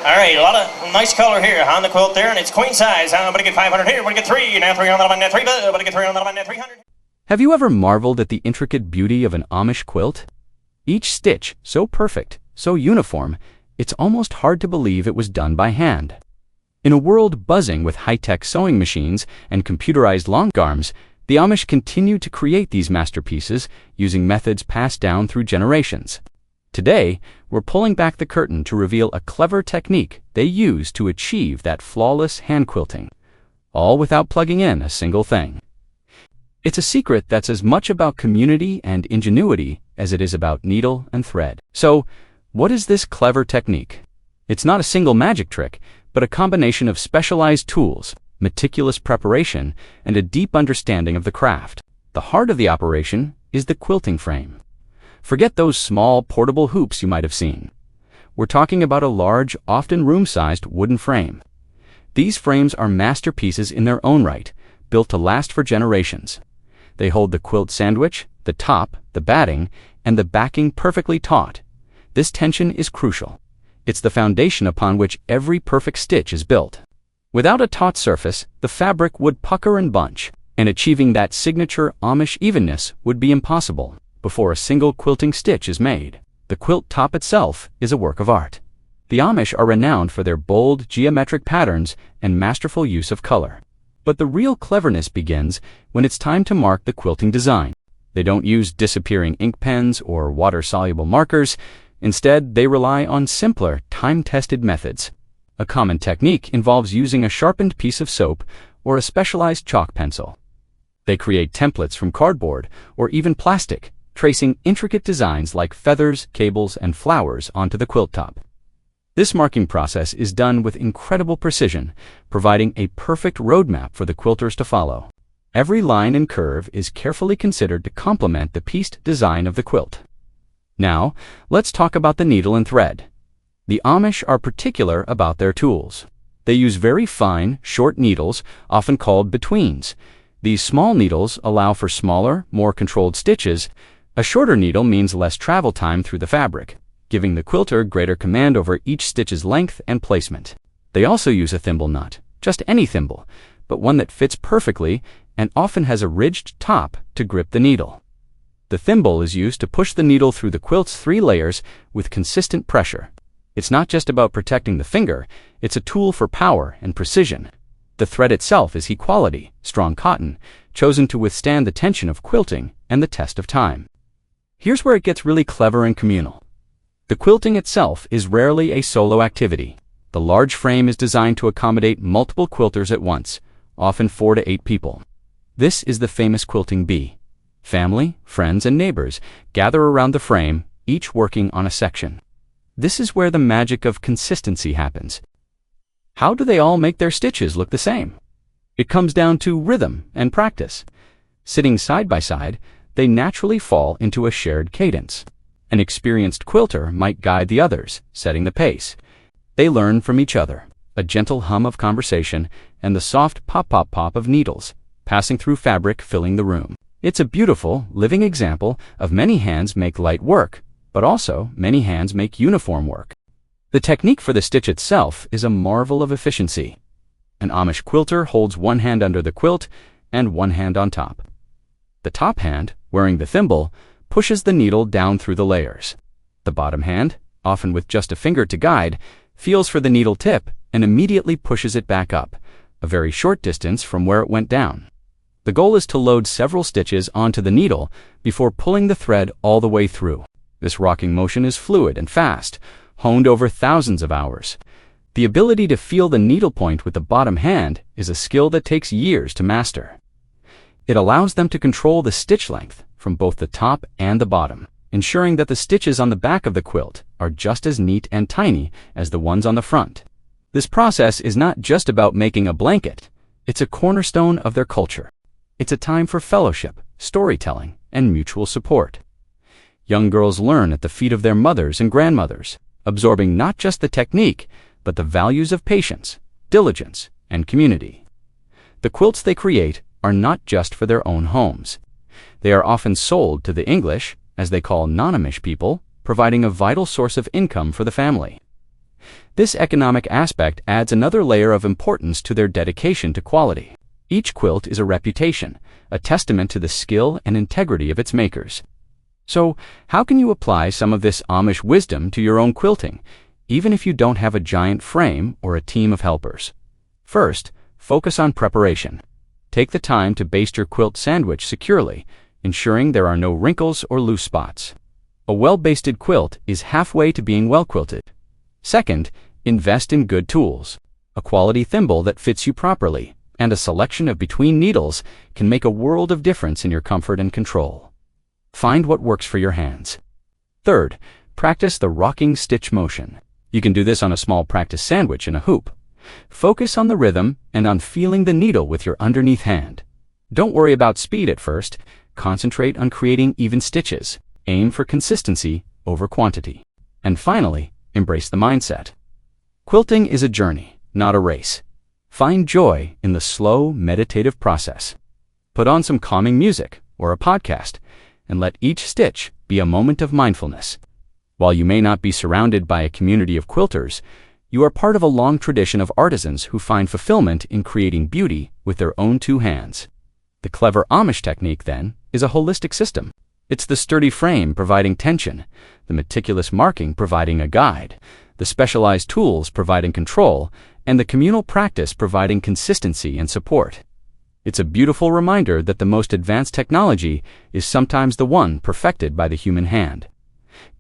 All right, a lot of nice color here on the quilt there, and it's queen size. I'm going to get 500 here. I'm going to get 3. Now 300 on that 3. I'm going to get 300 on that 300. Have you ever marveled at the intricate beauty of an Amish quilt? Each stitch so perfect, so uniform, it's almost hard to believe it was done by hand. In a world buzzing with high-tech sewing machines and computerized long arms, the Amish continue to create these masterpieces using methods passed down through generations. Today, we're pulling back the curtain to reveal a clever technique they use to achieve that flawless hand quilting, all without plugging in a single thing. It's a secret that's as much about community and ingenuity as it is about needle and thread. So, what is this clever technique? It's not a single magic trick, but a combination of specialized tools, meticulous preparation, and a deep understanding of the craft. The heart of the operation is the quilting frame. Forget those small, portable hoops you might have seen. We're talking about a large, often room-sized wooden frame. These frames are masterpieces in their own right, built to last for generations. They hold the quilt sandwich, the top, the batting, and the backing perfectly taut. This tension is crucial. It's the foundation upon which every perfect stitch is built. Without a taut surface, the fabric would pucker and bunch, and achieving that signature Amish evenness would be impossible before a single quilting stitch is made. The quilt top itself is a work of art. The Amish are renowned for their bold, geometric patterns and masterful use of color. But the real cleverness begins when it's time to mark the quilting design. They don't use disappearing ink pens or water-soluble markers. Instead, they rely on simpler, time-tested methods. A common technique involves using a sharpened piece of soap or a specialized chalk pencil. They create templates from cardboard or even plastic, tracing intricate designs like feathers, cables, and flowers onto the quilt top. This marking process is done with incredible precision, providing a perfect roadmap for the quilters to follow. Every line and curve is carefully considered to complement the pieced design of the quilt. Now, let's talk about the needle and thread. The Amish are particular about their tools. They use very fine, short needles, often called betweens. These small needles allow for smaller, more controlled stitches. A shorter needle means less travel time through the fabric, giving the quilter greater command over each stitch's length and placement. They also use a thimble nut, just any thimble, but one that fits perfectly and often has a ridged top to grip the needle. The thimble is used to push the needle through the quilt's 3 layers with consistent pressure. It's not just about protecting the finger, it's a tool for power and precision. The thread itself is high-quality, strong cotton, chosen to withstand the tension of quilting and the test of time. Here's where it gets really clever and communal. The quilting itself is rarely a solo activity. The large frame is designed to accommodate multiple quilters at once, often 4 to 8 people. This is the famous quilting bee. Family, friends, and neighbors gather around the frame, each working on a section. This is where the magic of consistency happens. How do they all make their stitches look the same? It comes down to rhythm and practice. Sitting side by side, they naturally fall into a shared cadence. An experienced quilter might guide the others, setting the pace. They learn from each other, a gentle hum of conversation and the soft pop-pop-pop of needles, passing through fabric filling the room. It's a beautiful, living example of many hands make light work, but also many hands make uniform work. The technique for the stitch itself is a marvel of efficiency. An Amish quilter holds one hand under the quilt and one hand on top. The top hand, wearing the thimble, pushes the needle down through the layers. The bottom hand, often with just a finger to guide, feels for the needle tip and immediately pushes it back up, a very short distance from where it went down. The goal is to load several stitches onto the needle before pulling the thread all the way through. This rocking motion is fluid and fast, honed over thousands of hours. The ability to feel the needle point with the bottom hand is a skill that takes years to master. It allows them to control the stitch length from both the top and the bottom, ensuring that the stitches on the back of the quilt are just as neat and tiny as the ones on the front. This process is not just about making a blanket, it's a cornerstone of their culture. It's a time for fellowship, storytelling, and mutual support. Young girls learn at the feet of their mothers and grandmothers, absorbing not just the technique, but the values of patience, diligence, and community. The quilts they create are not just for their own homes. They are often sold to the English, as they call non-Amish people, providing a vital source of income for the family. This economic aspect adds another layer of importance to their dedication to quality. Each quilt is a reputation, a testament to the skill and integrity of its makers. So, how can you apply some of this Amish wisdom to your own quilting, even if you don't have a giant frame or a team of helpers? First, focus on preparation. Take the time to baste your quilt sandwich securely, ensuring there are no wrinkles or loose spots. A well-basted quilt is halfway to being well-quilted. Second, invest in good tools. A quality thimble that fits you properly and a selection of between needles can make a world of difference in your comfort and control. Find what works for your hands. Third, practice the rocking stitch motion. You can do this on a small practice sandwich in a hoop. Focus on the rhythm and on feeling the needle with your underneath hand. Don't worry about speed at first. Concentrate on creating even stitches. Aim for consistency over quantity. And finally, embrace the mindset. Quilting is a journey, not a race. Find joy in the slow, meditative process. Put on some calming music or a podcast, and let each stitch be a moment of mindfulness. While you may not be surrounded by a community of quilters, you are part of a long tradition of artisans who find fulfillment in creating beauty with their own two hands. The clever Amish technique, then, is a holistic system. It's the sturdy frame providing tension, the meticulous marking providing a guide, the specialized tools providing control, and the communal practice providing consistency and support. It's a beautiful reminder that the most advanced technology is sometimes the one perfected by the human hand.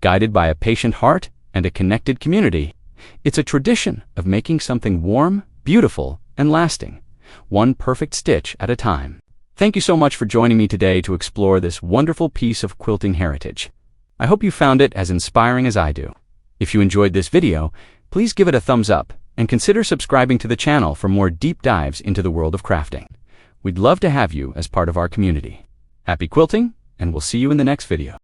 Guided by a patient heart and a connected community, it's a tradition of making something warm, beautiful, and lasting, one perfect stitch at a time. Thank you so much for joining me today to explore this wonderful piece of quilting heritage. I hope you found it as inspiring as I do. If you enjoyed this video, please give it a thumbs up and consider subscribing to the channel for more deep dives into the world of crafting. We'd love to have you as part of our community. Happy quilting, and we'll see you in the next video.